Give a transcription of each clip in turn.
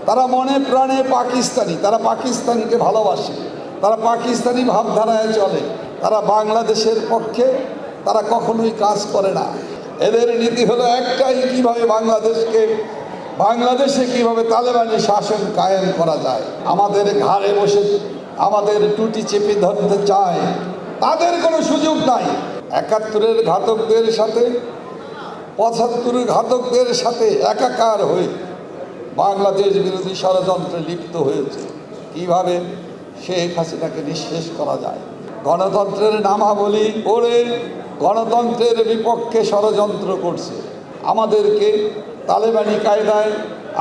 তারা মনে প্রাণে পাকিস্তানি, তারা পাকিস্তানকে ভালোবাসে, তারা পাকিস্তানি ভাবধারায় চলে, তারা বাংলাদেশের পক্ষে তারা কখনোই কাজ করে না। এদের নীতি হলো একটাই, কিভাবে বাংলাদেশে কিভাবে তালেবানি শাসন কায়েম করা যায়। আমাদের ঘাড়ে বসে আমাদের টুটি চেপে ধরতে চায়, তাদের কোনো সুযোগ নাই। ৭১-এর ঘাতকদের সাথে ৭৫ ঘাতকদের সাথে একাকার হয়ে বাংলাদেশ বিরোধী ষড়যন্ত্রে লিপ্ত হয়েছে। কিভাবে শেখ হাসিনাকে নিঃশেষ করা যায়, গণতন্ত্রের নামাবলী পড়ে গণতন্ত্রের বিপক্ষে ষড়যন্ত্র করছে। আমাদেরকে তালেবানি কায়দায়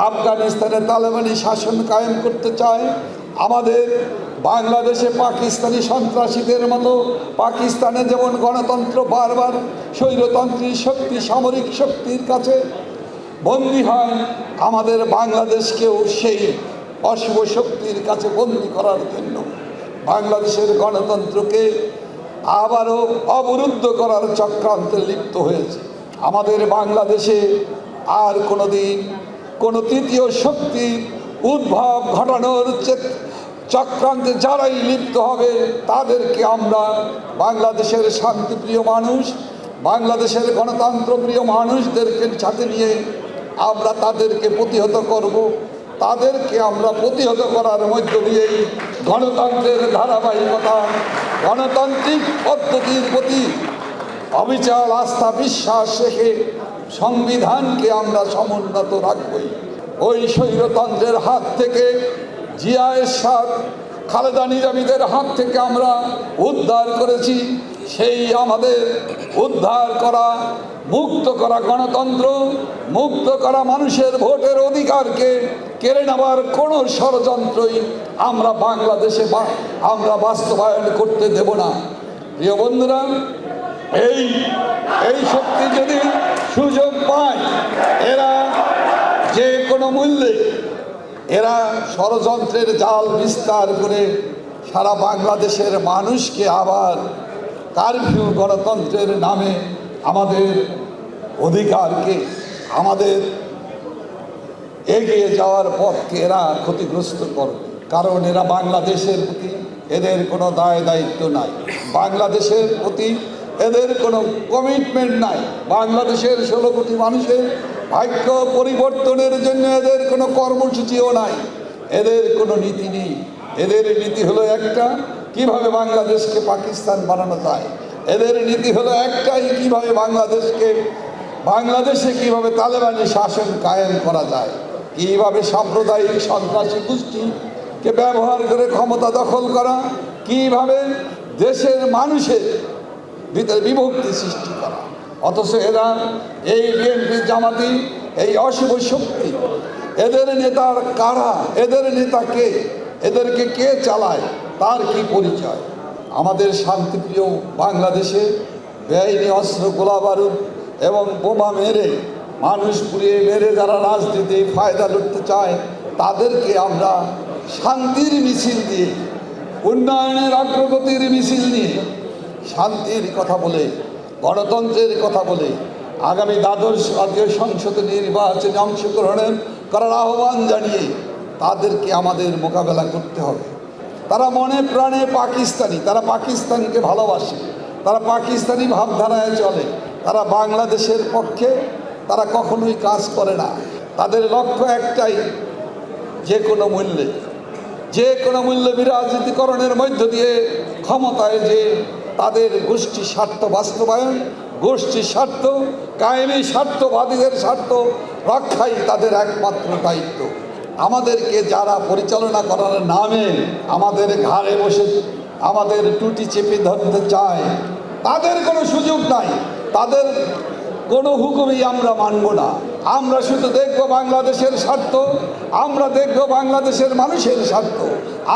আফগানিস্তানে তালেবানি শাসন কায়েম করতে চায়। আমাদের বাংলাদেশে পাকিস্তানি সন্ত্রাসীদের মতো পাকিস্তানে যেমন গণতন্ত্র বারবার স্বৈরতন্ত্রী শক্তি সামরিক শক্তির কাছে বন্দী হয়, আমাদের বাংলাদেশকেও সেই অশুভ শক্তির কাছে বন্দী করার জন্য বাংলাদেশের গণতন্ত্রকে আবারও অবরুদ্ধ করার চক্রান্তে লিপ্ত হয়েছে। আমাদের বাংলাদেশে আর কোনোদিন কোনো তৃতীয় শক্তির উদ্ভব ঘটানোর চক্রান্তে যারাই লিপ্ত হবে তাদেরকে আমরা বাংলাদেশের শান্তিপ্রিয় মানুষ, বাংলাদেশের গণতন্ত্রপ্রিয় মানুষদেরকে সাথে নিয়ে আমরা তাদেরকে প্রতিহত করব। তাদেরকে আমরা প্রতিহত করার মধ্য দিয়েই গণতন্ত্রের ধারাবাহিকতা, গণতান্ত্রিক পদ্ধতির প্রতি অবিচল আস্থা বিশ্বাস রেখে সংবিধানকে আমরা সমুন্নত রাখবই। ওই স্বৈরতন্ত্রের হাত থেকে, জিয়া এরশাদ, খালেদা নিজামীদের হাত থেকে আমরা উদ্ধার করেছি। সেই আমাদের উদ্ধার করা, মুক্ত করা গণতন্ত্র, মুক্ত করা মানুষের ভোটের অধিকারকে কেড়ে নেওয়ার কোনো ষড়যন্ত্রই আমরা বাংলাদেশে আমরা বাস্তবায়ন করতে দেব না। প্রিয় বন্ধুরা, এই শক্তি যদি সুযোগ পায়, এরা যে কোনো মূল্যে এরা ষড়যন্ত্রের জাল বিস্তার করে সারা বাংলাদেশের মানুষকে আবার কারফিউ গণতন্ত্রের নামে আমাদের অধিকারকে, আমাদের এগিয়ে যাওয়ার পথকে এরা ক্ষতিগ্রস্ত করবে। কারণ এরা বাংলাদেশের প্রতি এদের কোনো দায় দায়িত্ব নাই, বাংলাদেশের প্রতি এদের কোনো কমিটমেন্ট নাই, বাংলাদেশের 16 কোটি মানুষের ভাগ্য পরিবর্তনের জন্য এদের কোনো কর্মসূচিও নাই, এদের কোনো নীতি নেই। এদের নীতি হলো একটা, কিভাবে বাংলাদেশকে পাকিস্তান বানানো যায়। এদের নীতি হলো একটাই, কিভাবে বাংলাদেশে কিভাবে তালেবানি শাসন কায়েম করা যায়, কিভাবে সাম্প্রদায়িক সন্ত্রাসী গোষ্ঠীকে ব্যবহার করে ক্ষমতা দখল করা, কিভাবে দেশের মানুষের ভিতরে বিভক্তি সৃষ্টি করা। অথচ এরা এই বিএনপি জামাতি, এই অশুভ শক্তি, এদের নেতার কারা, এদের নেতাকে, এদেরকে কে চালায়, তার কি পরিচয়। আমাদের শান্তিপ্রিয় বাংলাদেশে বেআইনি অস্ত্র, গোলাবারুদ এবং বোমা মেরে, মানুষ পুড়িয়ে মেরে যারা রাজনীতি ফায়দা লুটতে চায়, তাদেরকে আমরা শান্তির মিছিল দিয়ে, উন্নয়নের অগ্রগতির মিছিল নিয়ে, শান্তির কথা বলে, গণতন্ত্রের কথা বলে আগামী দ্বাদশ জাতীয় সংসদ নির্বাচনে অংশগ্রহণের করার আহ্বান জানিয়ে তাদেরকে আমাদের মোকাবেলা করতে হবে। তারা মনে প্রাণে পাকিস্তানি, তারা পাকিস্তানকে ভালোবাসে, তারা পাকিস্তানি ভাবধারায় চলে, তারা বাংলাদেশের পক্ষে তারা কখনোই কাজ করে না। তাদের লক্ষ্য একটাই, যে কোনো মূল্যে বিরাজনীতিকরণের মধ্য দিয়ে ক্ষমতায় যে তাদের গোষ্ঠী স্বার্থ বাস্তবায়ন, গোষ্ঠীর স্বার্থ, কায়েমি স্বার্থবাদীদের স্বার্থ রক্ষাই তাদের একমাত্র দায়িত্ব। আমাদেরকে যারা পরিচালনা করার নামে আমাদের ঘাড়ে বসে আমাদের টুটি চেপে ধরতে চায়, তাদের কোনো সুযোগ নাই, তাদের কোনো হুকুমই আমরা মানব না। আমরা শুধু দেখব বাংলাদেশের স্বার্থ, আমরা দেখব বাংলাদেশের মানুষের স্বার্থ,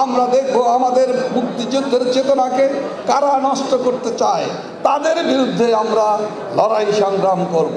আমরা দেখব আমাদের মুক্তিযুদ্ধের চেতনাকে কারা নষ্ট করতে চায়, তাদের বিরুদ্ধে আমরা লড়াই সংগ্রাম করব।